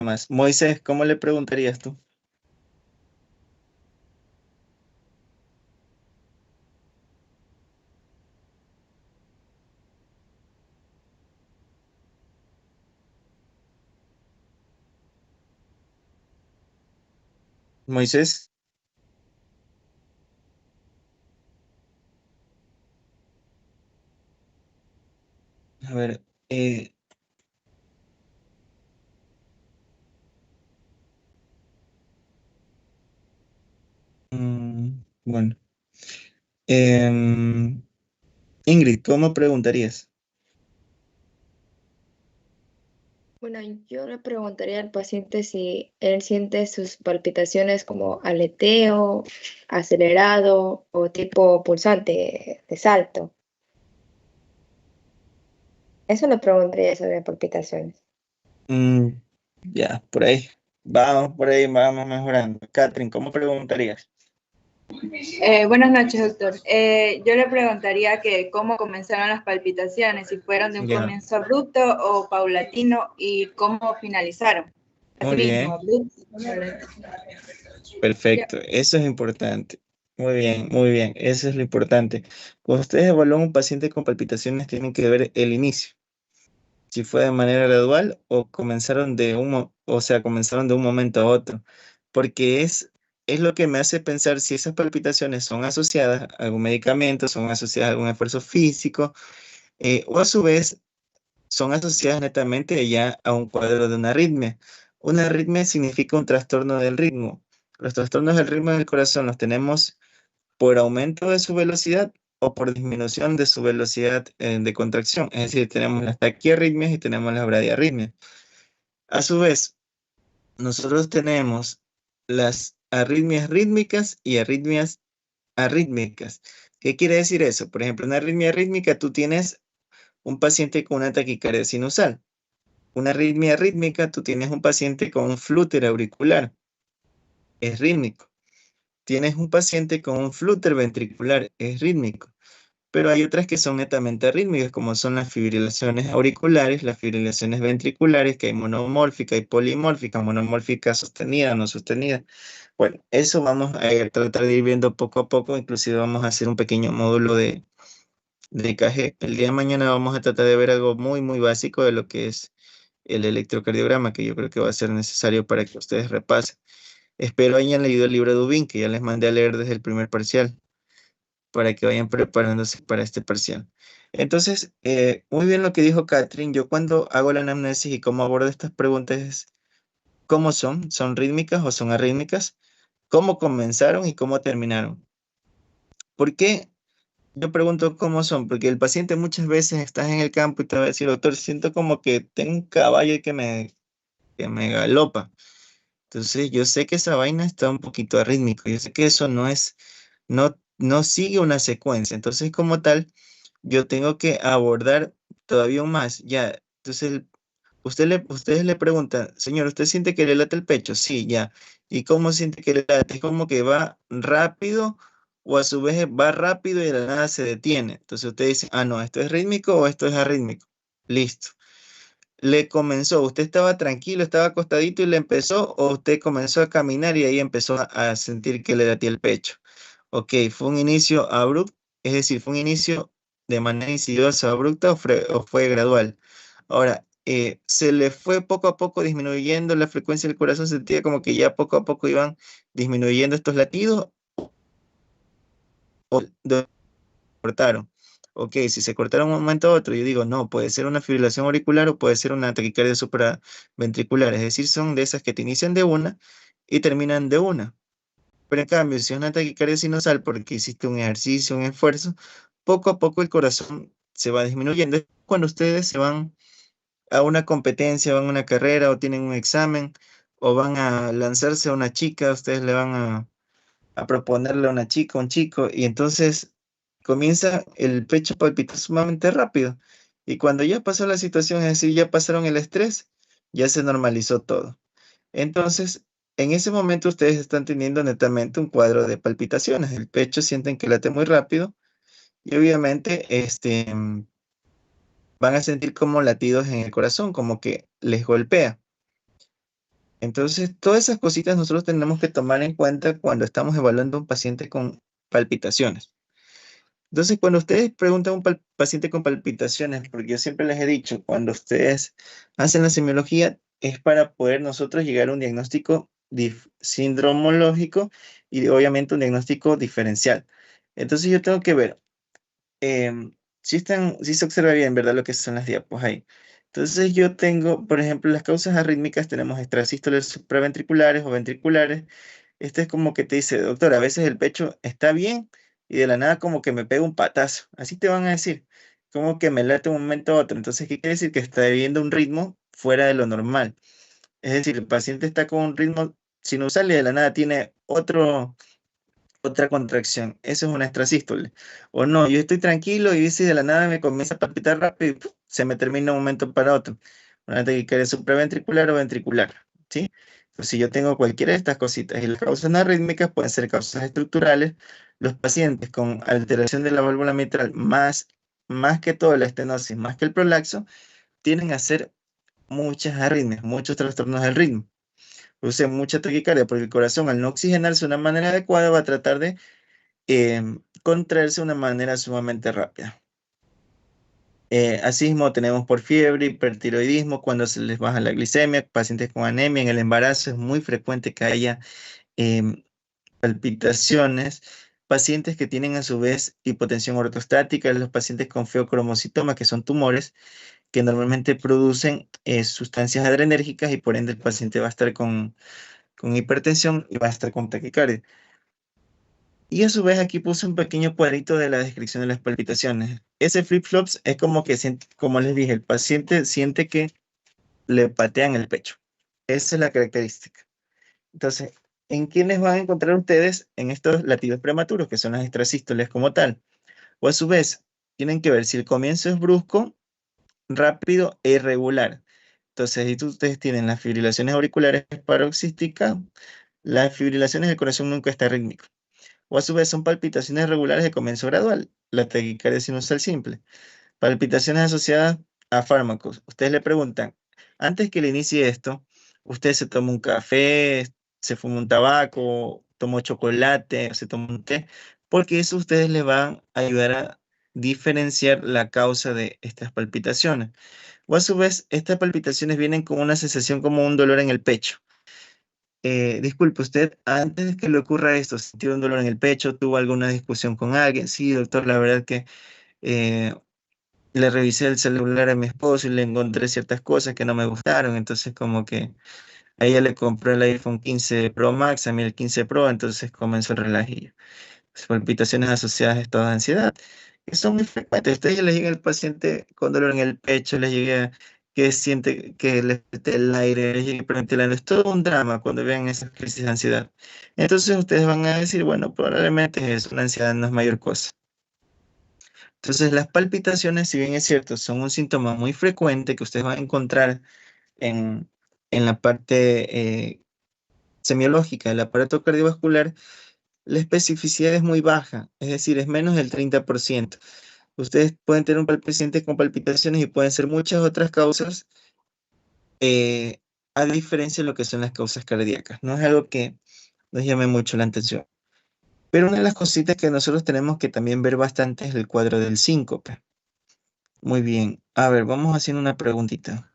más. Moisés, ¿cómo le preguntarías tú? Moisés, a ver, bueno. Em, Ingrid, ¿cómo preguntarías? Bueno, yo le preguntaría al paciente si él siente sus palpitaciones como aleteo, acelerado o tipo pulsante de salto. Eso le preguntaría sobre palpitaciones. Mm, ya, por ahí vamos mejorando. Catherine, ¿cómo preguntarías? Buenas noches, doctor. Yo le preguntaría que cómo comenzaron las palpitaciones, si fueron de un Ya, comienzo abrupto o paulatino y cómo finalizaron. muy Asimismo, bien, abrupto. Ya. perfecto, eso es importante. Muy bien, eso es lo importante. Cuando ustedes evalúan un paciente con palpitaciones, tienen que ver el inicio, si fue de manera gradual o comenzaron comenzaron de un momento a otro, porque es lo que me hace pensar si esas palpitaciones son asociadas a algún medicamento, son asociadas a algún esfuerzo físico, o a su vez son asociadas netamente ya a un cuadro de una arritmia. Una arritmia significa un trastorno del ritmo. Los trastornos del ritmo del corazón los tenemos por aumento de su velocidad o por disminución de su velocidad de contracción. Es decir, tenemos las taquiarritmias y tenemos las bradiarritmias. A su vez, nosotros tenemos las arritmias rítmicas y arritmias arrítmicas. ¿Qué quiere decir eso? Por ejemplo, una arritmia rítmica, tú tienes un paciente con una taquicardia sinusal. Una arritmia rítmica, tú tienes un paciente con un flúter auricular, es rítmico. Tienes un paciente con un flúter ventricular, es rítmico. Pero hay otras que son netamente arrítmicas, como son las fibrilaciones auriculares, las fibrilaciones ventriculares, que hay monomórfica y polimórfica, monomórfica sostenida, no sostenida. Bueno, eso vamos a tratar de ir viendo poco a poco, inclusive vamos a hacer un pequeño módulo de EKG. El día de mañana vamos a tratar de ver algo muy básico de lo que es el electrocardiograma, que yo creo que va a ser necesario para que ustedes repasen. Espero hayan leído el libro de Dubin, que ya les mandé a leer desde el primer parcial, para que vayan preparándose para este parcial. Entonces, muy bien lo que dijo Catherine. Yo cuando hago la anamnesis y cómo abordo estas preguntas es, ¿cómo son? ¿Son rítmicas o son arrítmicas? ¿Cómo comenzaron y cómo terminaron? ¿Por qué yo pregunto cómo son? Porque el paciente muchas veces está en el campo y te va a decir, doctor, siento como que tengo un caballo que me galopa. Entonces, yo sé que esa vaina está un poquito arrítmico. Yo sé que eso no sigue una secuencia. Entonces, como tal, yo tengo que abordar todavía aún más. Ya, entonces, ustedes le preguntan, señor, ¿usted siente que le late el pecho? Sí, ya. ¿Y cómo siente que le late? ¿Es como que va rápido o a su vez va rápido y de la nada se detiene? Entonces, usted dice, ah, no, ¿esto es rítmico o esto es arrítmico? Listo. Le comenzó, usted estaba tranquilo, estaba acostadito y le empezó, o usted comenzó a caminar y ahí empezó a sentir que le latía el pecho. Ok, fue un inicio abrupto, es decir, fue un inicio de manera insidiosa, abrupta o fue gradual. Ahora, se le fue poco a poco disminuyendo la frecuencia del corazón, sentía como que ya poco a poco iban disminuyendo estos latidos o cortaron. Ok, si se cortaron un momento a otro, yo digo, no, puede ser una fibrilación auricular o puede ser una taquicardia supraventricular, es decir, son de esas que te inician de una y terminan de una. Pero en cambio, si es una taquicardia sinusal porque hiciste un ejercicio, un esfuerzo, poco a poco el corazón se va disminuyendo. Es cuando ustedes se van a una competencia, van a una carrera o tienen un examen o van a lanzarse a una chica, ustedes le van a proponerle a una chica, un chico, y entonces comienza el pecho a palpitar sumamente rápido. Y cuando ya pasó la situación, es decir, ya pasaron el estrés, ya se normalizó todo. Entonces, en ese momento ustedes están teniendo netamente un cuadro de palpitaciones. El pecho sienten que late muy rápido y obviamente van a sentir como latidos en el corazón, como que les golpea. Entonces, todas esas cositas nosotros tenemos que tomar en cuenta cuando estamos evaluando a un paciente con palpitaciones. Entonces, cuando ustedes preguntan a un paciente con palpitaciones, porque yo siempre les he dicho, cuando ustedes hacen la semiología, es para poder nosotros llegar a un diagnóstico sindromológico y obviamente un diagnóstico diferencial. Entonces, yo tengo que ver si se observa bien, ¿verdad? Lo que son las diapos ahí. Entonces yo tengo, por ejemplo, las causas arrítmicas, tenemos extrasístoles supraventriculares o ventriculares. Este es como que te dice, doctor, a veces el pecho está bien y de la nada como que me pega un patazo. Así te van a decir, como que me late de un momento a otro. Entonces, ¿qué quiere decir? Que está viviendo un ritmo fuera de lo normal. Es decir, el paciente está con un ritmo sinusal y de la nada tiene otra contracción. Eso es una extrasístole. O no, yo estoy tranquilo y dice de la nada me comienza a palpitar rápido y ¡puf! Se me termina de un momento para otro. Una taquicardia supraventricular o ventricular. ¿Sí? Pues si yo tengo cualquiera de estas cositas y las causas no arrítmicas pueden ser causas estructurales, los pacientes con alteración de la válvula mitral, más que todo la estenosis, más que el prolaxo, tienen a hacer muchas arritmias, muchos trastornos del ritmo. Produce mucha taquicardia porque el corazón al no oxigenarse de una manera adecuada va a tratar de contraerse de una manera sumamente rápida. Asimismo, tenemos por fiebre, hipertiroidismo, cuando se les baja la glicemia, pacientes con anemia, en el embarazo es muy frecuente que haya em, palpitaciones, pacientes que tienen a su vez hipotensión ortostática, los pacientes con feocromocitoma, que son tumores que normalmente producen sustancias adrenérgicas y por ende el paciente va a estar con hipertensión y va a estar con taquicardia. Y a su vez aquí puse un pequeño cuadrito de la descripción de las palpitaciones. Ese flip-flops es como que, como les dije, el paciente siente que le patean el pecho. Esa es la característica. Entonces, ¿en quiénes van a encontrar ustedes en estos latidos prematuros, que son las extrasístoles como tal? O a su vez, tienen que ver si el comienzo es brusco, rápido e irregular. Entonces, si ustedes tienen las fibrilaciones auriculares paroxísticas, las fibrilaciones del corazón nunca está rítmico. O a su vez son palpitaciones regulares de comienzo gradual, la taquicardia sinusal simple. Palpitaciones asociadas a fármacos. Ustedes le preguntan, antes que le inicie esto, usted se toma un café, se fuma un tabaco, tomó chocolate, se toma un té, porque eso ustedes le van a ayudar a diferenciar la causa de estas palpitaciones. O a su vez, estas palpitaciones vienen con una sensación como un dolor en el pecho. Disculpe, usted antes de que le ocurra esto, sintió un dolor en el pecho, tuvo alguna discusión con alguien. Sí, doctor, la verdad que eh, le revisé el celular a mi esposo y le encontré ciertas cosas que no me gustaron. Entonces, como que a ella le compré el iPhone 15 Pro Max, a mí el 15 Pro, entonces comenzó el relajillo. Palpitaciones asociadas a estados de ansiedad, que son muy frecuentes. A ustedes les llega el paciente con dolor en el pecho, les llega que siente que le falta el aire, les llega hiperventilando. Es todo un drama cuando vean esas crisis de ansiedad. Entonces ustedes van a decir, bueno, probablemente es una ansiedad, no es mayor cosa. Entonces las palpitaciones, si bien es cierto, son un síntoma muy frecuente que ustedes van a encontrar en, en la parte semiológica del aparato cardiovascular, la especificidad es muy baja, es decir, es menos del 30%. Ustedes pueden tener un paciente con palpitaciones y pueden ser muchas otras causas, eh, a diferencia de lo que son las causas cardíacas. No es algo que nos llame mucho la atención. Pero una de las cositas que nosotros tenemos que también ver bastante es el cuadro del síncope. Muy bien. A ver, vamos haciendo una preguntita.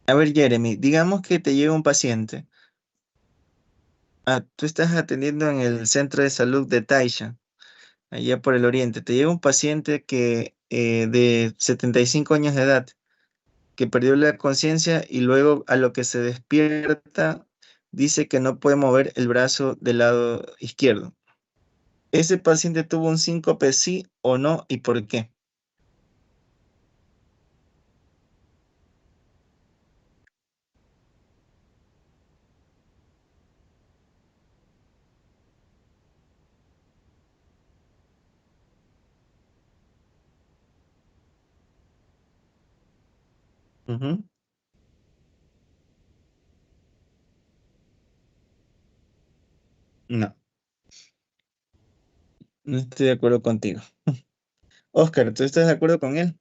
A ver, Jeremy, digamos que te llega un paciente. Tú estás atendiendo en el centro de salud de Taisha, allá por el oriente. Te llega un paciente que de 75 años de edad, que perdió la conciencia y luego a lo que se despierta dice que no puede mover el brazo del lado izquierdo. ¿Ese paciente tuvo un síncope, sí o no, y por qué? Ujú. No, no estoy de acuerdo contigo. Oscar, ¿tú estás de acuerdo con él?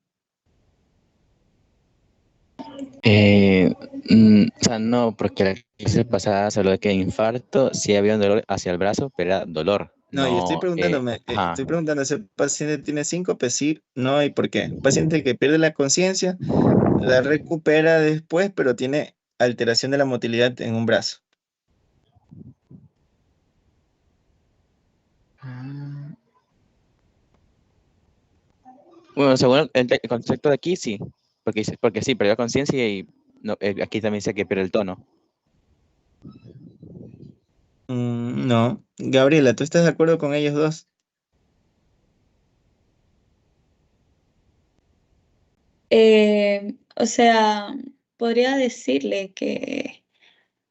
O sea, no, porque la clase pasada se habló de que infarto sí había un dolor hacia el brazo, pero era dolor, No, yo estoy no, preguntándome, ajá. estoy preguntando, ¿ese paciente tiene síncope? Sí, no, ¿y por qué? Un paciente que pierde la conciencia, la recupera después, pero tiene alteración de la motilidad en un brazo. Ah, bueno, según el concepto de aquí, sí, porque sí, perdió conciencia y no, aquí también dice que pierde el tono. No. Gabriela, ¿tú estás de acuerdo con ellos dos? O sea, podría decirle que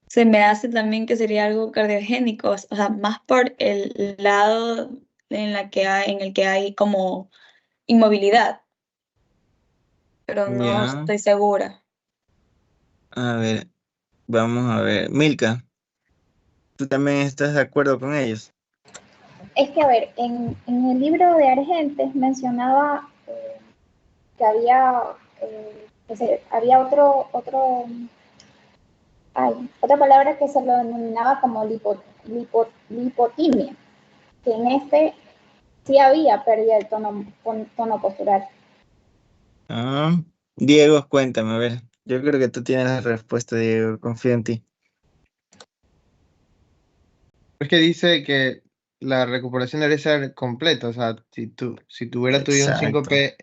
se me hace también que sería algo cardiogénico, o sea, más por el lado en el que hay como inmovilidad, pero no Ya, estoy segura. a ver, vamos a ver. Milka, ¿tú también estás de acuerdo con ellos? Es que, a ver, en el libro de Argentes mencionaba que había, había otra palabra que se lo denominaba como lipotimia, que en este sí había pérdida del tono postural. Ah, Diego, cuéntame, a ver. Yo creo que tú tienes la respuesta, Diego, confío en ti. Es que dice que la recuperación debe ser completa, o sea, si tuviera tuviera un Exacto. síncope,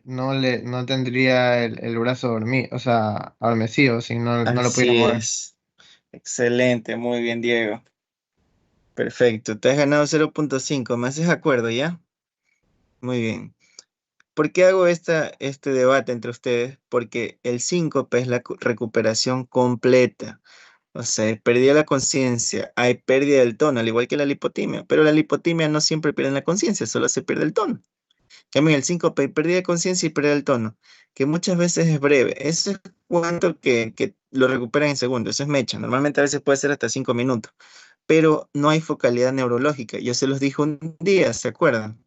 no tendría el brazo dormido, o sea, adormecido, si no lo pudiera Así mover. es. Excelente, muy bien, Diego. Perfecto, te has ganado 0.5, ¿me haces acuerdo ya? Muy bien. ¿Por qué hago este debate entre ustedes? Porque el síncope es la recuperación completa. O sea, pérdida de la conciencia, hay pérdida del tono, al igual que la lipotimia, pero la lipotimia no siempre pierde la conciencia, solo se pierde el tono. En cambio, en el síncope hay pérdida de conciencia y pérdida del tono, que muchas veces es breve. Eso es cuanto que lo recuperan en segundos, eso es mecha. Normalmente a veces puede ser hasta 5 minutos, pero no hay focalidad neurológica. Yo se los dije un día, ¿se acuerdan?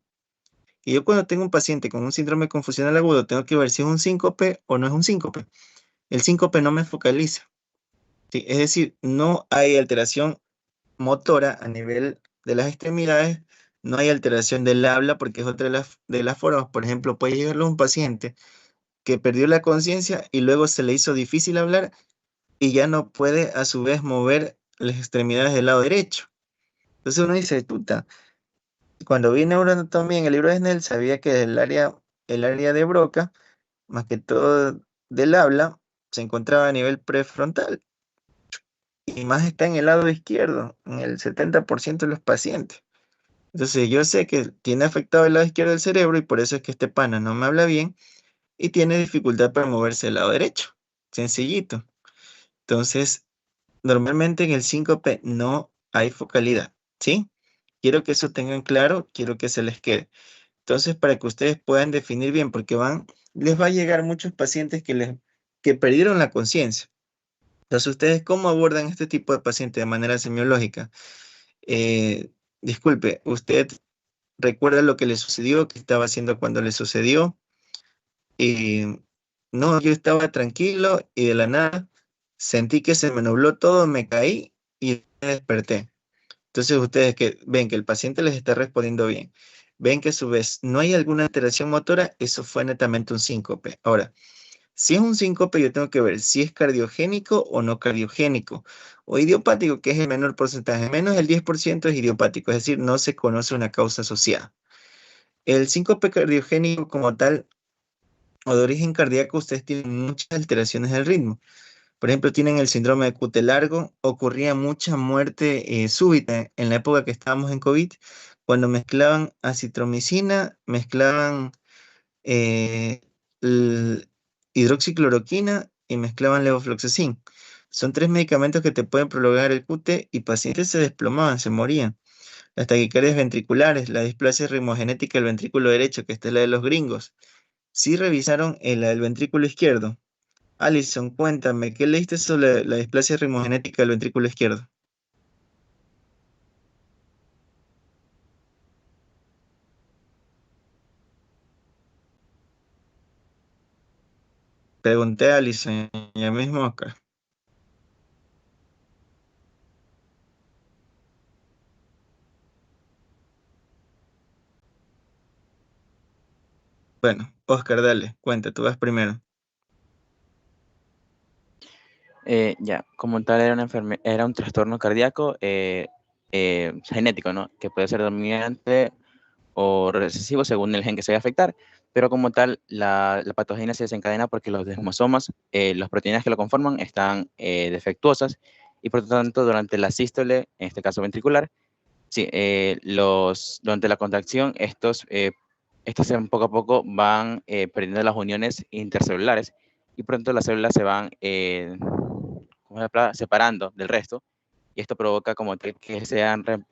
Y yo cuando tengo un paciente con un síndrome confusional agudo, tengo que ver si es un síncope o no es un síncope. El síncope no me focaliza. ¿Sí? Es decir, no hay alteración motora a nivel de las extremidades, no hay alteración del habla porque es otra de las formas. Por ejemplo, puede llegarle a un paciente que perdió la conciencia y luego se le hizo difícil hablar y ya no puede a su vez mover las extremidades del lado derecho. Entonces uno dice, puta, cuando vi neuroanatomía en el libro de Snell sabía que el área de Broca, más que todo del habla, se encontraba a nivel prefrontal y más está en el lado izquierdo, en el 70% de los pacientes. Entonces yo sé que tiene afectado el lado izquierdo del cerebro y por eso es que este pana no me habla bien y tiene dificultad para moverse del lado derecho. Sencillito. Entonces, normalmente en el síncope no hay focalidad, ¿sí? Quiero que eso tengan claro, quiero que se les quede. Entonces, para que ustedes puedan definir bien, porque les va a llegar muchos pacientes que perdieron la conciencia. Entonces, ¿ustedes cómo abordan este tipo de paciente de manera semiológica? Eh, Disculpe, ¿usted recuerda lo que le sucedió, qué estaba haciendo cuando le sucedió? Y no, yo estaba tranquilo y de la nada sentí que se me nubló todo, me caí y me desperté. Entonces ustedes que ven que el paciente les está respondiendo bien, ven que a su vez no hay alguna alteración motora, eso fue netamente un síncope. Ahora, si es un síncope, yo tengo que ver si es cardiogénico o no cardiogénico, o idiopático, que es el menor porcentaje, menos el 10% es idiopático, es decir, no se conoce una causa asociada. El síncope cardiogénico como tal o de origen cardíaco, ustedes tienen muchas alteraciones del ritmo. Por ejemplo, tienen el síndrome de QT largo, ocurría mucha muerte súbita en la época que estábamos en COVID, cuando mezclaban acitromicina, mezclaban eh, l- hidroxicloroquina y mezclaban levofloxacin. Son tres medicamentos que te pueden prolongar el QT y pacientes se desplomaban, se morían. Las taquicardias ventriculares, la displasia ritmogenética del ventrículo derecho, que esta es la de los gringos. Sí revisaron el ventrículo izquierdo. Alison, cuéntame, ¿qué leíste sobre la displasia ritmogenética del ventrículo izquierdo? Pregunté a Alison, ya mismo acá. Bueno, Oscar, dale, cuenta, tú vas primero. Ya, como tal era un trastorno cardíaco genético, ¿no? Que puede ser dominante o recesivo según el gen que se vaya a afectar, pero como tal la patogenia se desencadena porque los desmosomas, las proteínas que lo conforman, están defectuosas y por lo tanto durante la sístole, en este caso ventricular, sí, durante la contracción estos poco a poco van perdiendo las uniones intercelulares y pronto las células se van ¿cómo es la palabra? Separando del resto y esto provoca como tal que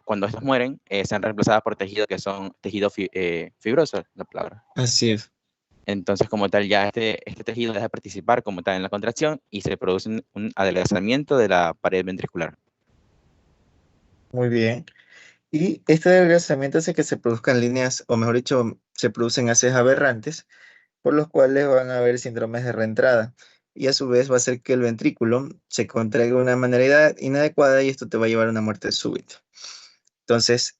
cuando estas mueren, sean reemplazadas por tejidos que son tejidos fibrosos, la palabra. Así es. Entonces, como tal, ya este tejido deja de participar como tal en la contracción y se produce un adelgazamiento de la pared ventricular. Muy bien. Y este adelgazamiento hace que se produzcan líneas, o mejor dicho, se producen haces aberrantes, por los cuales van a haber síndromes de reentrada. Y a su vez va a hacer que el ventrículo se contraiga de una manera inadecuada y esto te va a llevar a una muerte súbita. Entonces,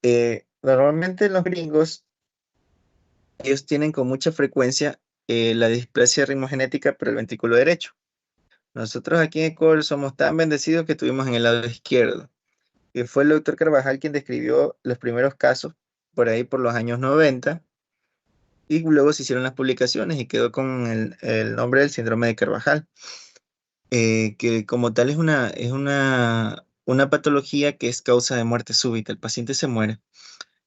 normalmente los gringos, ellos tienen con mucha frecuencia la displasia ritmogenética por el ventrículo derecho. Nosotros aquí en Ecuador somos tan bendecidos que tuvimos en el lado izquierdo. Que fue el doctor Carvajal quien describió los primeros casos por ahí por los años 90 y luego se hicieron las publicaciones y quedó con el nombre del síndrome de Carvajal, que como tal es una patología que es causa de muerte súbita, el paciente se muere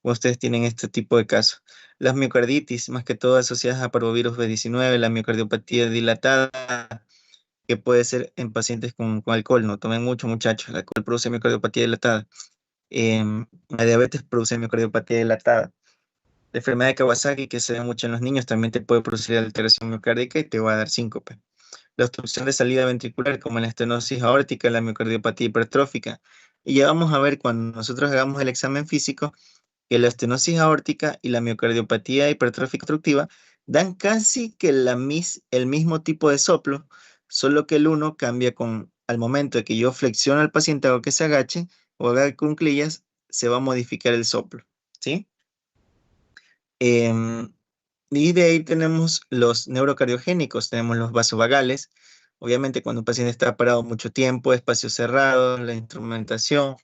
cuando ustedes tienen este tipo de casos. Las miocarditis, más que todo asociadas a parvovirus B19, la miocardiopatía dilatada, que puede ser en pacientes con alcohol, no tomen mucho muchachos, el alcohol produce miocardiopatía dilatada. La diabetes produce miocardiopatía dilatada. La enfermedad de Kawasaki, que se ve mucho en los niños, también te puede producir alteración miocárdica y te va a dar síncope. La obstrucción de salida ventricular, como la estenosis aórtica, la miocardiopatía hipertrófica. Y ya vamos a ver cuando nosotros hagamos el examen físico que la estenosis aórtica y la miocardiopatía hipertrófica obstructiva dan casi que el mismo tipo de soplo, solo que el uno cambia al momento de que yo flexiono al paciente, hago que se agache o haga cuclillas, se va a modificar el soplo, ¿sí? Em, y de ahí tenemos los neurocardiogénicos, tenemos los vasovagales. Obviamente cuando un paciente está parado mucho tiempo, espacios cerrados, la instrumentación,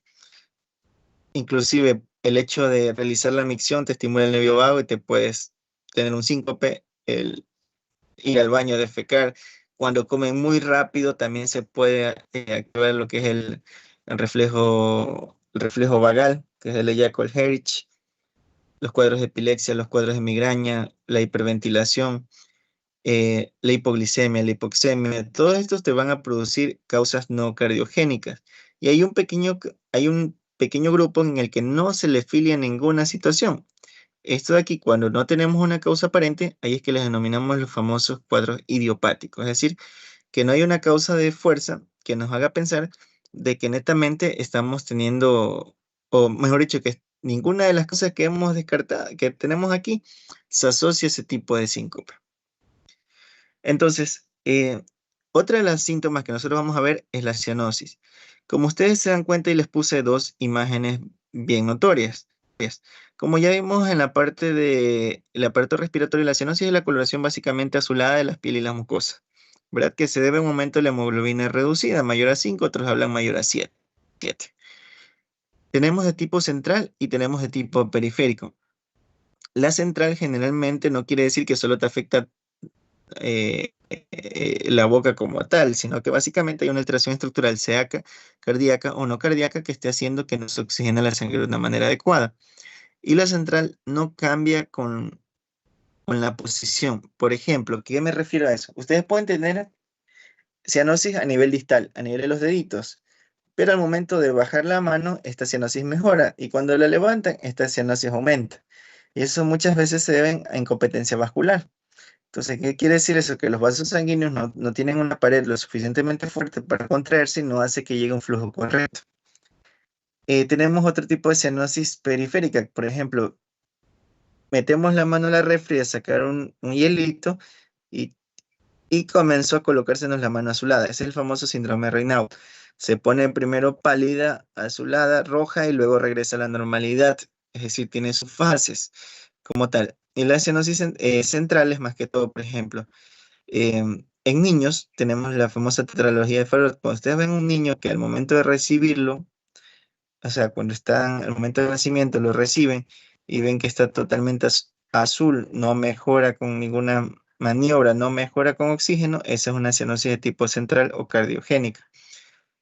inclusive el hecho de realizar la micción te estimula el nervio vago y te puedes tener un síncope, el ir al baño, defecar. Cuando comen muy rápido también se puede activar lo que es el reflejo vagal, que es el Eyacol-Herrich, los cuadros de epilepsia, los cuadros de migraña, la hiperventilación, la hipoglicemia, la hipoxemia, todos estos te van a producir causas no cardiogénicas. Y hay un pequeño grupo en el que no se le filia ninguna situación. Esto de aquí, cuando no tenemos una causa aparente, ahí es que les denominamos los famosos cuadros idiopáticos, es decir, que no hay una causa de fuerza que nos haga pensar de que netamente estamos teniendo, o mejor dicho, que ninguna de las cosas que hemos descartado, que tenemos aquí, se asocia a ese tipo de síncope. Entonces, otra de los síntomas que nosotros vamos a ver es la cianosis. Como ustedes se dan cuenta, y les puse dos imágenes bien notorias. Como ya vimos en la parte del aparato respiratorio, la cianosis es la coloración básicamente azulada de las pieles y las mucosas, ¿verdad? Que se debe a un aumento de la hemoglobina reducida, mayor a 5, otros hablan mayor a 7. Tenemos de tipo central y tenemos de tipo periférico. La central generalmente no quiere decir que solo te afecta la boca como tal, sino que básicamente hay una alteración estructural, sea cardíaca o no cardíaca, que esté haciendo que no se oxigene la sangre de una manera adecuada. Y la central no cambia con la posición. Por ejemplo, ¿qué me refiero a eso? Ustedes pueden tener cianosis a nivel distal, a nivel de los deditos, pero al momento de bajar la mano, esta cianosis mejora y cuando la levantan, esta cianosis aumenta. Y eso muchas veces se debe a incompetencia vascular. Entonces, ¿qué quiere decir eso? Que los vasos sanguíneos no tienen una pared lo suficientemente fuerte para contraerse y no hace que llegue un flujo correcto. Tenemos otro tipo de cianosis periférica. Por ejemplo, metemos la mano a la refri a sacar un hielito y y comenzó a colocársenos la mano azulada. Ese es el famoso síndrome de Raynaud. Se pone primero pálida, azulada, roja y luego regresa a la normalidad. Es decir, tiene sus fases como tal. Y la cianosis central es más que todo, por ejemplo, en niños tenemos la famosa tetralogía de Fallot. Cuando ustedes ven un niño que al momento de recibirlo, o sea, cuando están al momento del nacimiento, lo reciben y ven que está totalmente azul, no mejora con ninguna maniobra, no mejora con oxígeno, esa es una cianosis de tipo central o cardiogénica.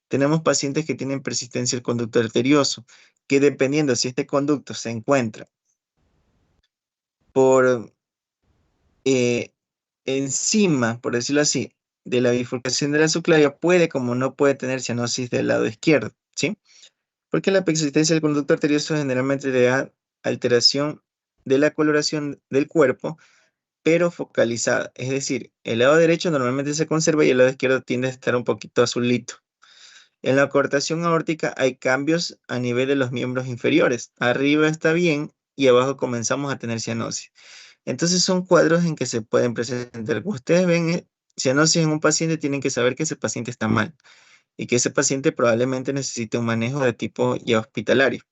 Tenemos pacientes que tienen persistencia del conducto arterioso, que dependiendo si este conducto se encuentra por encima, por decirlo así, de la bifurcación de la subclavia, puede como no puede tener cianosis del lado izquierdo, ¿sí? Porque la persistencia del conducto arterioso generalmente le da alteración de la coloración del cuerpo, pero focalizada. Es decir, el lado derecho normalmente se conserva y el lado izquierdo tiende a estar un poquito azulito. En la cortación aórtica hay cambios a nivel de los miembros inferiores. Arriba está bien y abajo comenzamos a tener cianosis. Entonces son cuadros en que se pueden presentar. Como ustedes ven, cianosis en un paciente, tienen que saber que ese paciente está mal y que ese paciente probablemente necesite un manejo de tipo ya hospitalario.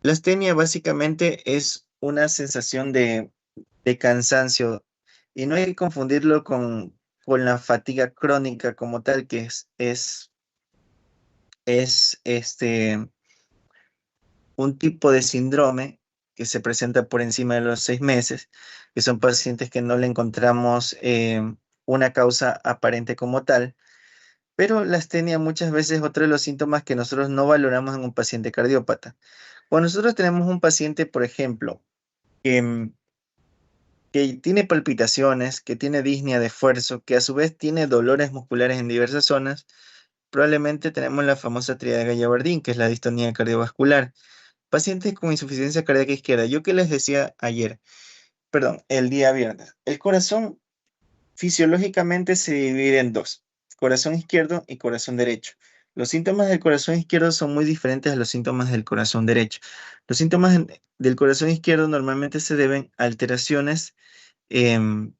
La astenia básicamente es una sensación de cansancio y no hay que confundirlo con la fatiga crónica como tal, que es un tipo de síndrome que se presenta por encima de los 6 meses, que son pacientes que no le encontramos una causa aparente como tal, pero la astenia muchas veces es otro de los síntomas que nosotros no valoramos en un paciente cardiópata. Cuando nosotros tenemos un paciente, por ejemplo, que tiene palpitaciones, que tiene disnea de esfuerzo, que a su vez tiene dolores musculares en diversas zonas, probablemente tenemos la famosa tríada de Gallavardín, que es la distonía cardiovascular. Pacientes con insuficiencia cardíaca izquierda. Yo que les decía ayer, perdón, el día viernes, el corazón fisiológicamente se divide en dos, corazón izquierdo y corazón derecho. Los síntomas del corazón izquierdo son muy diferentes a los síntomas del corazón derecho. Los síntomas del corazón izquierdo normalmente se deben a alteraciones em,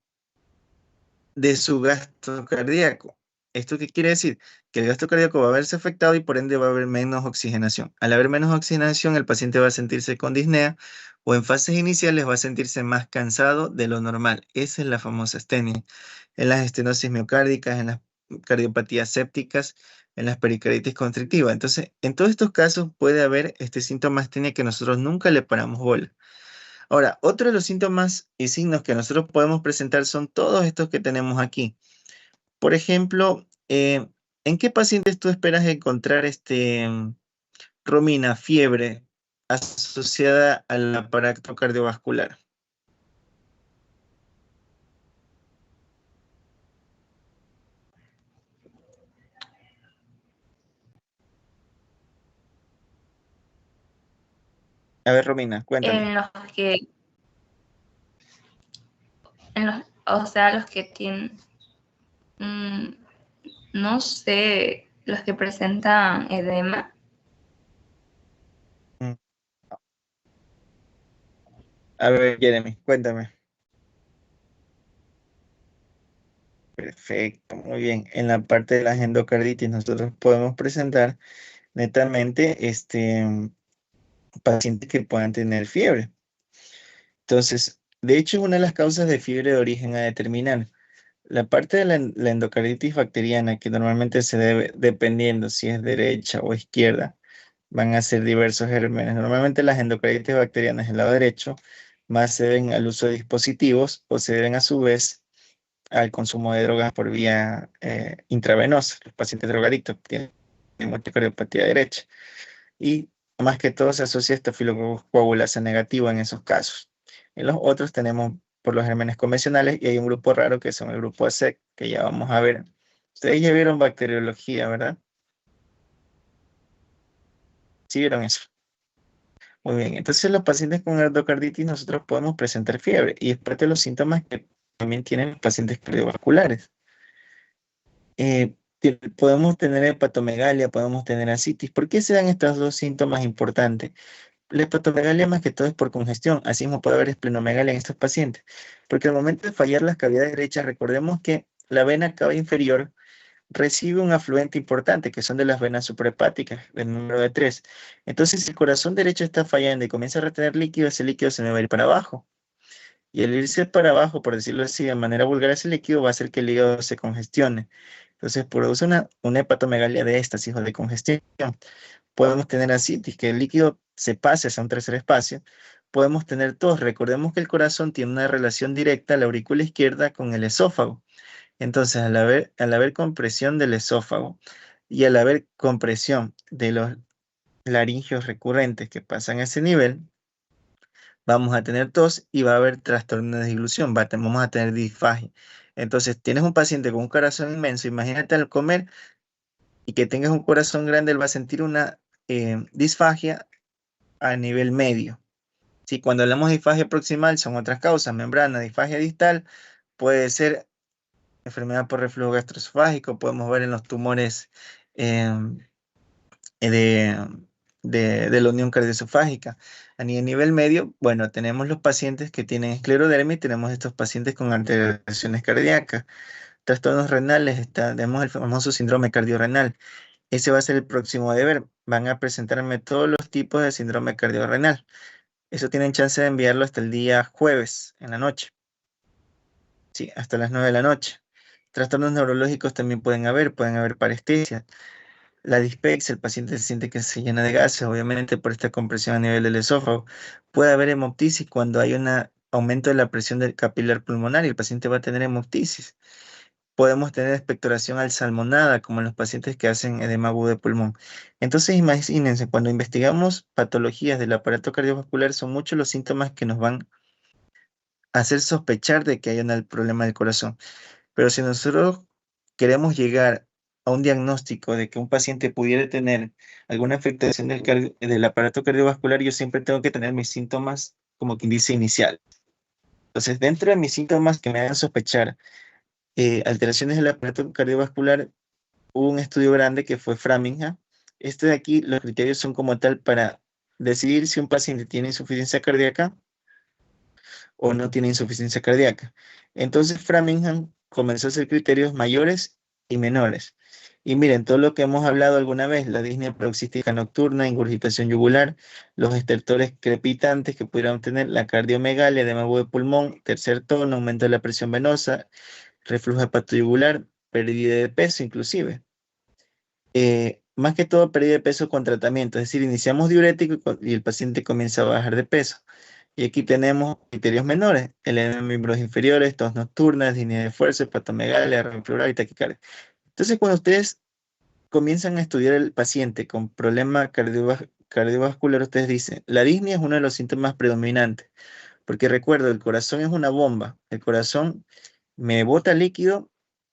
de su gasto cardíaco. ¿Esto qué quiere decir? Que el gasto cardíaco va a verse afectado y por ende va a haber menos oxigenación. Al haber menos oxigenación, el paciente va a sentirse con disnea o en fases iniciales va a sentirse más cansado de lo normal. Esa es la famosa astenia. En las estenosis miocárdicas, en las cardiopatías sépticas, en las pericarditis constrictivas. Entonces, en todos estos casos puede haber este síntoma de astenia que nosotros nunca le paramos bola. Ahora, otro de los síntomas y signos que nosotros podemos presentar son todos estos que tenemos aquí. Por ejemplo, ¿en qué pacientes tú esperas encontrar Romina, fiebre asociada al aparato cardiovascular? A ver, Romina, cuéntame. En los que, o sea, los que tienen, no sé, los que presentan edema. A ver, Jeremy, cuéntame. Perfecto, muy bien. En la parte de la endocarditis nosotros podemos presentar netamente pacientes que puedan tener fiebre. Entonces, de hecho, una de las causas de fiebre de origen a determinar, la parte de la endocarditis bacteriana, que normalmente se debe, dependiendo si es derecha o izquierda, van a ser diversos gérmenes. Normalmente las endocarditis bacterianas del lado derecho más se deben al uso de dispositivos o se deben a su vez al consumo de drogas por vía intravenosa. Los pacientes drogadictos tienen mucha cardiopatía derecha. Y más que todo se asocia a estafilocoagulasa negativo en esos casos. En los otros tenemos por los gérmenes convencionales y hay un grupo raro que son el grupo ASEC, que ya vamos a ver. Ustedes ya vieron bacteriología, ¿verdad? Sí vieron eso. Muy bien, entonces los pacientes con endocarditis nosotros podemos presentar fiebre y es parte de los síntomas que también tienen los pacientes cardiovasculares. Podemos tener hepatomegalia, podemos tener ascitis. ¿Por qué se dan estos dos síntomas importantes? La hepatomegalia más que todo es por congestión, así mismo puede haber esplenomegalia en estos pacientes, porque al momento de fallar las cavidades derechas, recordemos que la vena cava inferior recibe un afluente importante, que son de las venas suprahepáticas, del número de 3. Entonces, si el corazón derecho está fallando y comienza a retener líquido, ese líquido se me va a ir para abajo. Y el irse para abajo, por decirlo así, de manera vulgar, ese líquido va a hacer que el hígado se congestione. Entonces, produce una hepatomegalia de éstasis o de congestión. Podemos tener asitis, que el líquido se pase hacia un tercer espacio. Podemos tener tos. Recordemos que el corazón tiene una relación directa, la aurícula izquierda, con el esófago. Entonces, al haber compresión del esófago y al haber compresión de los laringios recurrentes que pasan a ese nivel, vamos a tener tos y va a haber trastorno de dilución, vamos a tener disfagia. Entonces, tienes un paciente con un corazón inmenso, imagínate al comer y que tengas un corazón grande, él va a sentir una disfagia a nivel medio. Si cuando hablamos de disfagia proximal son otras causas, membrana, disfagia distal, puede ser enfermedad por reflujo gastroesofágico, podemos ver en los tumores de, de la unión cardioesofágica. A nivel medio, bueno, tenemos los pacientes que tienen esclerodermia y tenemos estos pacientes con alteraciones cardíacas. Trastornos renales, tenemos el famoso síndrome cardiorrenal. Ese va a ser el próximo deber. Van a presentarme todos los tipos de síndrome cardiorrenal. Eso tienen chance de enviarlo hasta el día jueves en la noche. Sí, hasta las 9 de la noche. Trastornos neurológicos también pueden haber parestesia. La dispexia, el paciente se siente que se llena de gases, obviamente por esta compresión a nivel del esófago. Puede haber hemoptisis cuando hay un aumento de la presión del capilar pulmonar y el paciente va a tener hemoptisis. Podemos tener expectoración al salmonada, como en los pacientes que hacen edema agudo de pulmón. Entonces, imagínense, cuando investigamos patologías del aparato cardiovascular, son muchos los síntomas que nos van a hacer sospechar de que hay un problema del corazón. Pero si nosotros queremos llegar a un diagnóstico de que un paciente pudiera tener alguna afectación del aparato cardiovascular, yo siempre tengo que tener mis síntomas, como quien dice, inicial. Entonces, dentro de mis síntomas que me hagan sospechar alteraciones del aparato cardiovascular, hubo un estudio grande que fue Framingham. Este de aquí, los criterios son como tal para decidir si un paciente tiene insuficiencia cardíaca o no tiene insuficiencia cardíaca. Entonces Framingham comenzó a hacer criterios mayores y menores. Y miren, todo lo que hemos hablado alguna vez, la disnea paroxística nocturna, ingurgitación yugular, los estertores crepitantes que pudieran tener, la cardiomegalia, edema agudo de pulmón, tercer tono, aumento de la presión venosa, reflujo hepatoyugular, pérdida de peso inclusive. Más que todo pérdida de peso con tratamiento, es decir, iniciamos diurético y el paciente comienza a bajar de peso. Y aquí tenemos criterios menores, el edema en miembros inferiores, tos nocturnas, disnea de fuerza, hepatomegalia, arritmia pleural y taquicardia. Entonces, cuando ustedes comienzan a estudiar el paciente con problema cardiovascular, ustedes dicen, la disnea es uno de los síntomas predominantes, porque recuerdo, el corazón es una bomba, el corazón me bota líquido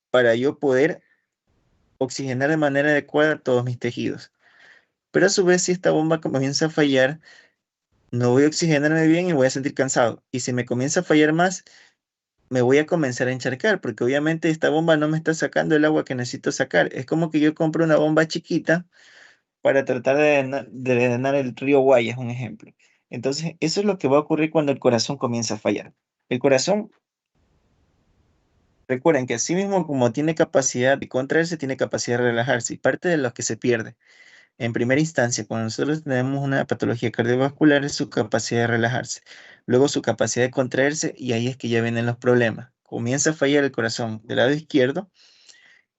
para yo poder oxigenar de manera adecuada todos mis tejidos. Pero a su vez, si esta bomba comienza a fallar, no voy a oxigenarme bien y voy a sentir cansado. Y si me comienza a fallar más, me voy a comenzar a encharcar, porque obviamente esta bomba no me está sacando el agua que necesito sacar. Es como que yo compro una bomba chiquita para tratar de drenar el río Guayas, un ejemplo. Entonces, eso es lo que va a ocurrir cuando el corazón comienza a fallar. El corazón, recuerden que así mismo como tiene capacidad de contraerse, tiene capacidad de relajarse, y parte de lo que se pierde en primera instancia, cuando nosotros tenemos una patología cardiovascular, es su capacidad de relajarse, luego su capacidad de contraerse, y ahí es que ya vienen los problemas. Comienza a fallar el corazón del lado izquierdo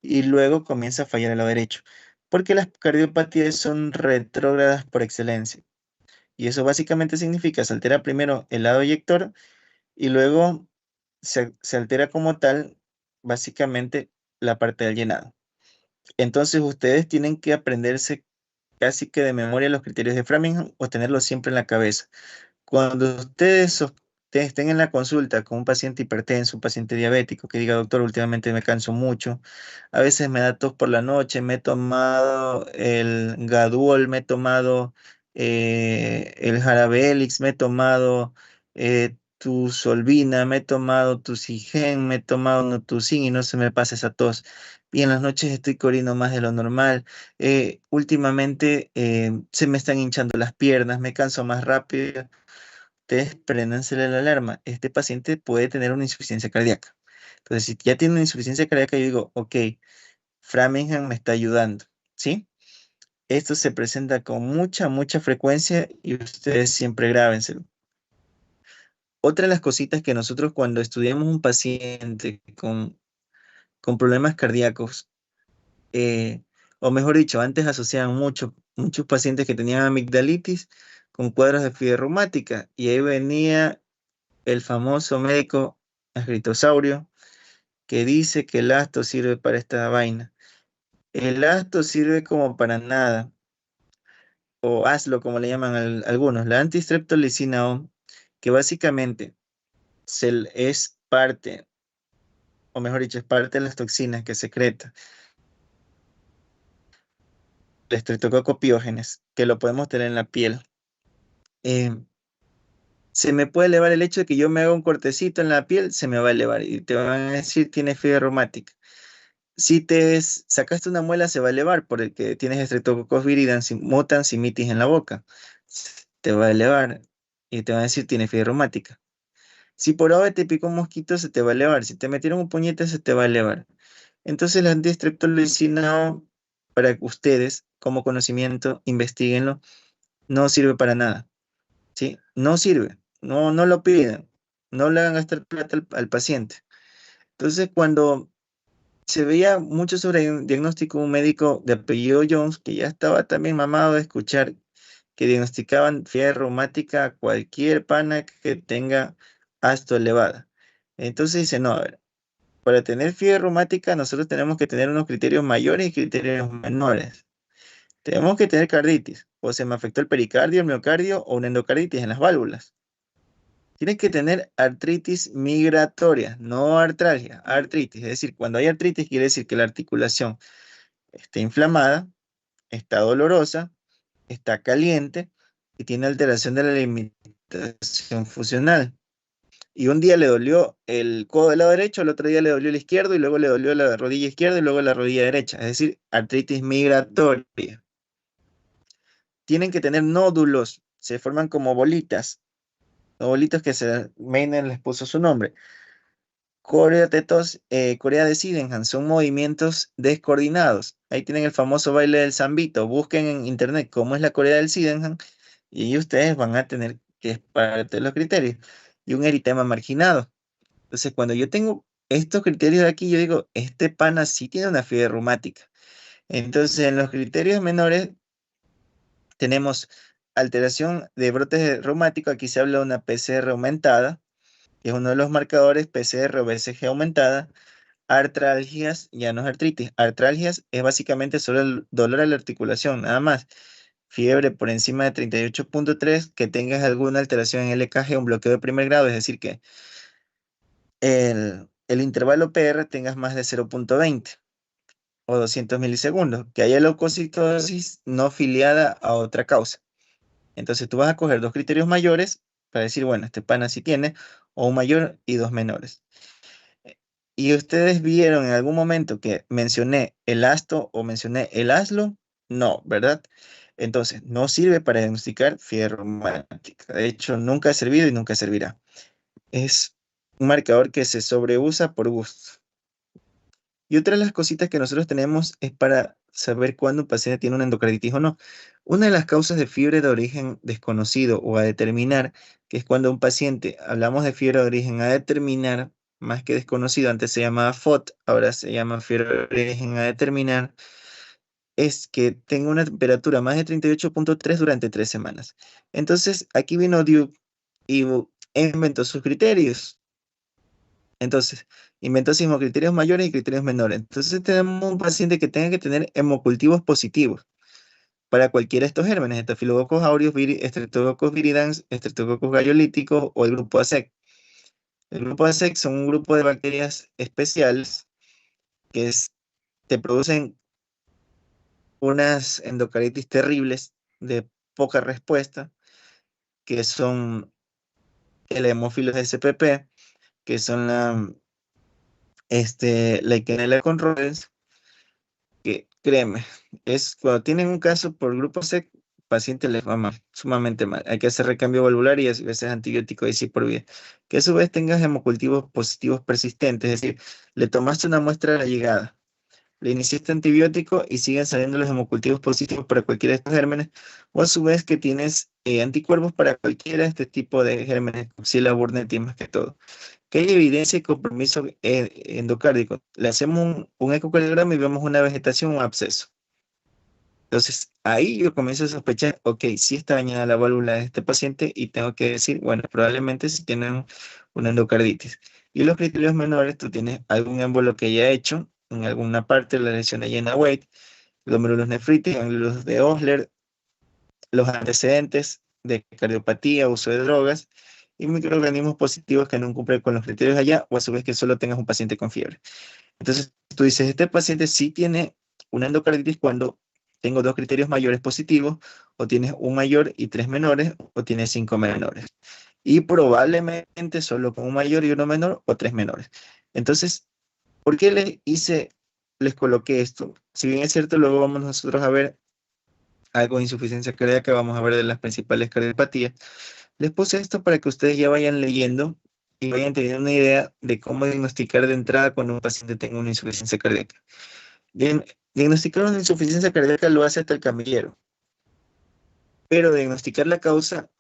y luego comienza a fallar el lado derecho, porque las cardiopatías son retrógradas por excelencia. Y eso básicamente significa, se altera primero el lado eyector y luego se altera como tal, básicamente, la parte del llenado. Entonces ustedes tienen que aprenderse casi que de memoria los criterios de Framingham o tenerlos siempre en la cabeza. Cuando ustedes estén en la consulta con un paciente hipertenso, un paciente diabético, que diga, doctor, últimamente me canso mucho, a veces me da tos por la noche, me he tomado el Gaduol, me he tomado el Jarabelix, me he tomado tu Solvina, me he tomado tu Sigen, me he tomado Nutusin y no se me pasa esa tos. y en las noches estoy corriendo más de lo normal. Últimamente se me están hinchando las piernas, me canso más rápido. Ustedes préndansele la alarma. Este paciente puede tener una insuficiencia cardíaca. Entonces, si ya tiene una insuficiencia cardíaca, yo digo, ok, Framingham me está ayudando, ¿sí? Esto se presenta con mucha frecuencia y ustedes siempre grábenselo. Otra de las cositas que nosotros cuando estudiamos un paciente con problemas cardíacos, o mejor dicho, antes asociaban muchos pacientes que tenían amigdalitis con cuadros de fiebre reumática, y ahí venía el famoso médico escritosaurio que dice que el asto sirve para esta vaina. El asto sirve como para nada, o hazlo como le llaman algunos, la antistreptolicina O, que básicamente es parte, o mejor dicho, es parte de las toxinas que secreta el estreptococo piógenes, que lo podemos tener en la piel. Se me puede elevar el hecho de que yo me haga un cortecito en la piel, se me va a elevar y te van a decir tienes fiebre reumática. Si te sacaste una muela, se va a elevar porque tienes Streptococcus viridans mutans y mitis en la boca. Te va a elevar y te van a decir tienes fiebre reumática. Si por ahora te picó un mosquito, se te va a elevar. Si te metieron un puñete, se te va a elevar. Entonces la antistreptolicina, para ustedes, como conocimiento, investiguenlo, no sirve para nada. ¿Sí? No sirve. No lo piden. No le hagan gastar plata al paciente. Entonces, cuando se veía mucho sobre un diagnóstico, un médico de apellido Jones, que ya estaba también mamado de escuchar que diagnosticaban fiebre reumática a cualquier pana que tenga asto elevada. Entonces dice, no, a ver, para tener fiebre reumática nosotros tenemos que tener unos criterios mayores y criterios menores. Tenemos que tener carditis, o se me afectó el pericardio, el miocardio, o una endocarditis en las válvulas. Tienes que tener artritis migratoria, no artralgia, artritis. Es decir, cuando hay artritis quiere decir que la articulación está inflamada, está dolorosa, está caliente y tiene alteración de la limitación funcional. Y un día le dolió el codo del lado derecho, el otro día le dolió el izquierdo y luego le dolió la rodilla izquierda y luego la rodilla derecha. Es decir, artritis migratoria. Tienen que tener nódulos, se forman como bolitas, bolitas que Meiner les puso su nombre. Corea de Sydenham son movimientos descoordinados. Ahí tienen el famoso baile del zambito. Busquen en internet cómo es la Corea del Sydenham y ahí ustedes van a tener que es parte de los criterios. Y un eritema marginado. Entonces, cuando yo tengo estos criterios de aquí, yo digo, este pana sí tiene una fiebre reumática. Entonces, en los criterios menores tenemos alteración de brotes reumáticos. Aquí se habla de una PCR aumentada, que es uno de los marcadores, PCR o BCG aumentada. Artralgias ya no es artritis. Artralgias es básicamente solo el dolor a la articulación, nada más. Fiebre por encima de 38.3, que tengas alguna alteración en el EKG, un bloqueo de primer grado, es decir, que el intervalo PR tengas más de 0.20 o 200 milisegundos, que haya leucocitosis no filiada a otra causa. Entonces tú vas a coger dos criterios mayores para decir, bueno, este pana sí tiene, o un mayor y dos menores. ¿Y ustedes vieron en algún momento que mencioné el ASTO o mencioné el ASLO? No, ¿verdad? Entonces, no sirve para diagnosticar fiebre reumática. De hecho, nunca ha servido y nunca servirá. Es un marcador que se sobreusa por gusto. Y otra de las cositas que nosotros tenemos es para saber cuándo un paciente tiene una endocarditis o no. Una de las causas de fiebre de origen desconocido o a determinar, que es cuando un paciente, hablamos de fiebre de origen a determinar, más que desconocido, antes se llamaba FOT, ahora se llama fiebre de origen a determinar, es que tenga una temperatura más de 38.3 durante 3 semanas. Entonces, aquí vino Duke y inventó sus criterios. Entonces, inventó criterios mayores y criterios menores. Entonces, tenemos un paciente que tenga que tener hemocultivos positivos para cualquiera de estos gérmenes, Staphylococcus aureus, Streptococcus viridans, Streptococcus gallolíticos o el grupo ASEC. El grupo ASEC son un grupo de bacterias especiales que te producen unas endocarditis terribles de poca respuesta, que son el hemófilos SPP, que son la Legionella conrollens, créeme, es cuando tienen un caso por grupo C, paciente les va mal, sumamente mal. Hay que hacer recambio valvular y a veces antibiótico y sí por vida. Que a su vez tengas hemocultivos positivos persistentes, es decir, le tomaste una muestra a la llegada, le iniciaste antibiótico y siguen saliendo los hemocultivos positivos para cualquiera de estos gérmenes, o a su vez que tienes anticuerpos para cualquiera de este tipo de gérmenes, Coxiella burnetii más que todo. Que hay evidencia de compromiso endocárdico. Le hacemos un ecocardiograma y vemos una vegetación, un absceso. Entonces, ahí yo comienzo a sospechar, ok, sí está dañada la válvula de este paciente y tengo que decir, bueno, probablemente sí tienen una endocarditis. Y los criterios menores, tú tienes algún émbolo que haya hecho en alguna parte de la lesión de Jenna Wade, glomérulos nefríticos, ganglios de Osler, los antecedentes de cardiopatía, uso de drogas y microorganismos positivos que no cumplen con los criterios allá, o a su vez que solo tengas un paciente con fiebre. Entonces, tú dices, este paciente sí tiene una endocarditis cuando tengo dos criterios mayores positivos, o tienes un mayor y tres menores, o tienes cinco menores. Y probablemente solo con un mayor y uno menor, o tres menores. Entonces, ¿por qué les coloqué esto? Si bien es cierto, luego vamos nosotros a ver algo de insuficiencia cardíaca, vamos a ver de las principales cardiopatías. Les puse esto para que ustedes ya vayan leyendo y vayan teniendo una idea de cómo diagnosticar de entrada cuando un paciente tenga una insuficiencia cardíaca. Diagnosticar una insuficiencia cardíaca lo hace hasta el camillero, pero diagnosticar la causa,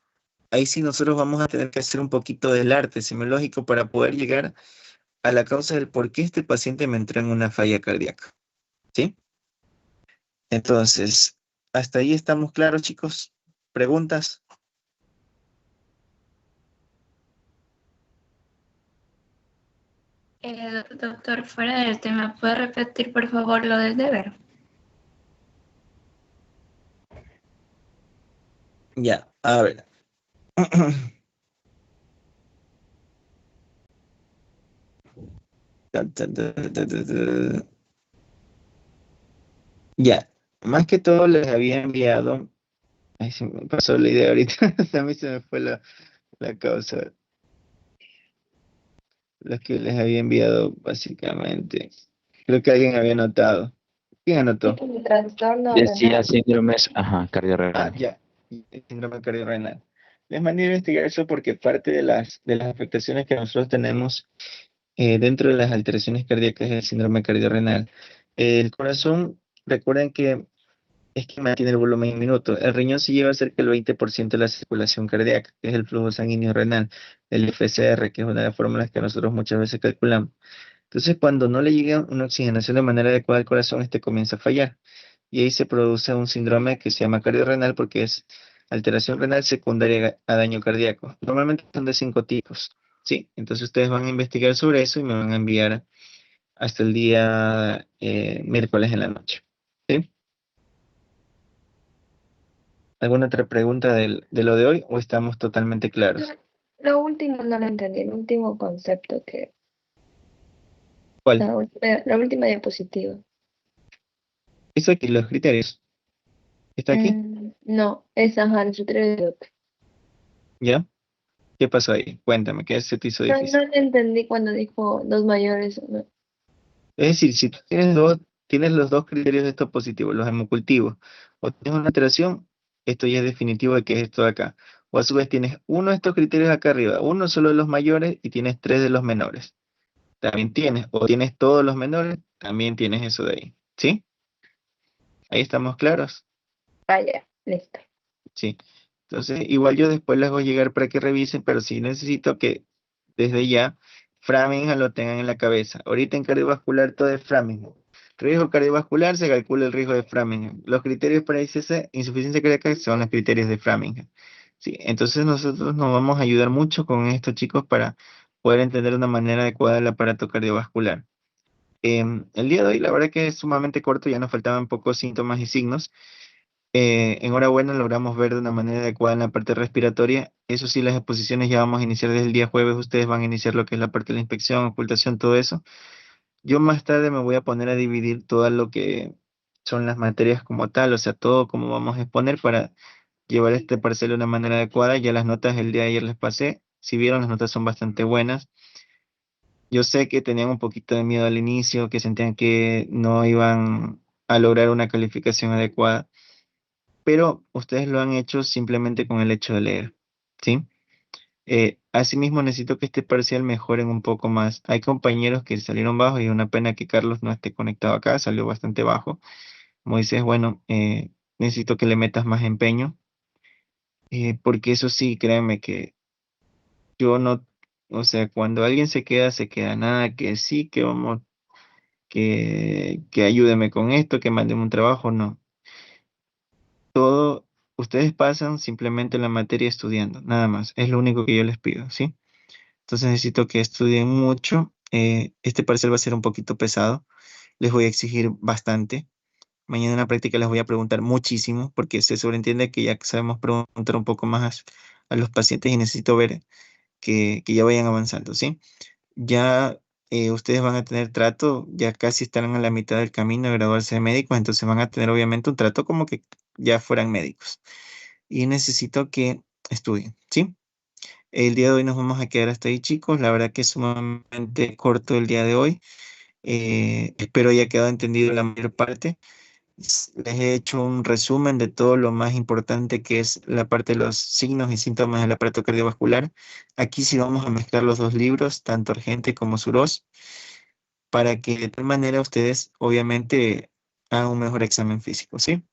ahí sí nosotros vamos a tener que hacer un poquito del arte semiológico para poder llegar a la causa del por qué este paciente me entró en una falla cardíaca. ¿Sí? Entonces, hasta ahí estamos claros, chicos. ¿Preguntas? Doctor, fuera del tema, ¿puede repetir por favor lo del deber? Ya, a ver. Ya, más que todo les había enviado, ay, se me pasó la idea ahorita, a mí se me fue la causa, los que les había enviado básicamente, creo que alguien había anotado. ¿Quién anotó? Tipo de trastorno Decía renal. síndromes, ajá, Ah, cardiorrenales. ya, el síndrome cardiorrenal. Les mandé a investigar eso porque parte de las afectaciones que nosotros tenemos dentro de las alteraciones cardíacas es el síndrome cardiorrenal. El corazón, recuerden que es que mantiene el volumen en minuto. El riñón se lleva cerca del 20% de la circulación cardíaca, que es el flujo sanguíneo renal, el FCR, que es una de las fórmulas que nosotros muchas veces calculamos. Entonces, cuando no le llega una oxigenación de manera adecuada al corazón, este comienza a fallar. Y ahí se produce un síndrome que se llama cardiorrenal porque es alteración renal secundaria a daño cardíaco. Normalmente son de 5 tipos. Sí, entonces ustedes van a investigar sobre eso y me van a enviar hasta el día miércoles en la noche. ¿Sí? ¿Alguna otra pregunta de lo de hoy o estamos totalmente claros? Lo último no lo entendí, el último concepto que, ¿Cuál? la última diapositiva. Eso aquí, los criterios. ¿Está aquí? No, es ajá, los criterios de Duke. ¿Ya? ¿Qué pasó ahí? Cuéntame, ¿qué se te hizo No, difícil? no le entendí cuando dijo dos mayores. No. Es decir, si tú tienes los dos criterios de estos positivos, los hemocultivos, o tienes una alteración, esto ya es definitivo de que es esto de acá. O a su vez tienes uno de estos criterios acá arriba, uno solo de los mayores y tienes tres de los menores. También tienes, o tienes todos los menores, también tienes eso de ahí. ¿Sí? Ahí estamos claros. Ah, ya, listo. Sí. Entonces, igual yo después les voy a llegar para que revisen, pero sí necesito que desde ya Framingham lo tengan en la cabeza. Ahorita en cardiovascular todo es Framingham. Riesgo cardiovascular se calcula el riesgo de Framingham. Los criterios para ICC, insuficiencia cardíaca, son los criterios de Framingham. Sí, entonces nosotros nos vamos a ayudar mucho con estos chicos para poder entender de una manera adecuada el aparato cardiovascular. El día de hoy, la verdad que es sumamente corto, ya nos faltaban pocos síntomas y signos. Enhorabuena, logramos ver de una manera adecuada en la parte respiratoria. Eso sí, las exposiciones ya vamos a iniciar desde el día jueves. Ustedes van a iniciar lo que es la parte de la inspección, ocultación, todo eso. Yo más tarde me voy a poner a dividir todo lo que son las materias como tal, o sea, todo como vamos a exponer para llevar este parcel de una manera adecuada. Ya las notas el día de ayer les pasé. Si vieron, las notas son bastante buenas. Yo sé que tenían un poquito de miedo al inicio, que sentían que no iban a lograr una calificación adecuada, pero ustedes lo han hecho simplemente con el hecho de leer, ¿sí? Asimismo, necesito que este parcial mejoren un poco más. Hay compañeros que salieron bajos y es una pena que Carlos no esté conectado acá, salió bastante bajo. Moisés, bueno, necesito que le metas más empeño, porque eso sí, créeme que yo no, o sea, cuando alguien se queda nada, que sí, que vamos, que ayúdeme con esto, que mandemos un trabajo, no. Todo, ustedes pasan simplemente la materia estudiando, nada más. Es lo único que yo les pido, ¿sí? Entonces necesito que estudien mucho. Este parcial va a ser un poquito pesado. Les voy a exigir bastante. Mañana en la práctica les voy a preguntar muchísimo porque se sobreentiende que ya sabemos preguntar un poco más a los pacientes y necesito ver que ya vayan avanzando, ¿sí? Ya ustedes van a tener trato, ya casi estarán a la mitad del camino de graduarse de médicos, entonces van a tener obviamente un trato como que ya fueran médicos. Y necesito que estudien, ¿sí? El día de hoy nos vamos a quedar hasta ahí, chicos. La verdad que es sumamente corto el día de hoy. Espero haya quedado entendido la mayor parte. Les he hecho un resumen de todo lo más importante que es la parte de los signos y síntomas del aparato cardiovascular. Aquí sí vamos a mezclar los dos libros, tanto Argente como Suros, para que de tal manera ustedes obviamente hagan un mejor examen físico, ¿sí?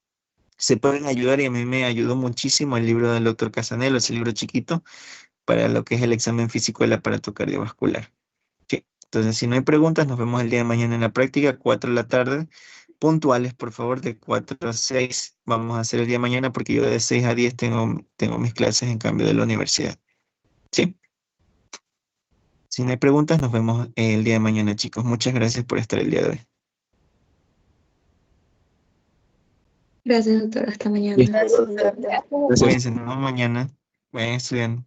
Se pueden ayudar y a mí me ayudó muchísimo el libro del doctor Casanelo, ese libro chiquito, para lo que es el examen físico del aparato cardiovascular. Sí. Entonces, si no hay preguntas, nos vemos el día de mañana en la práctica, 4 de la tarde. Puntuales, por favor, de 4 a 6 vamos a hacer el día de mañana porque yo de 6 a 10 tengo mis clases en cambio de la universidad. ¿Sí? Si no hay preguntas, nos vemos el día de mañana, chicos. Muchas gracias por estar el día de hoy. Gracias, doctor. Hasta mañana. Listo. Gracias, doctor. Cuídense, nos vemos mañana. Vayan estudiando.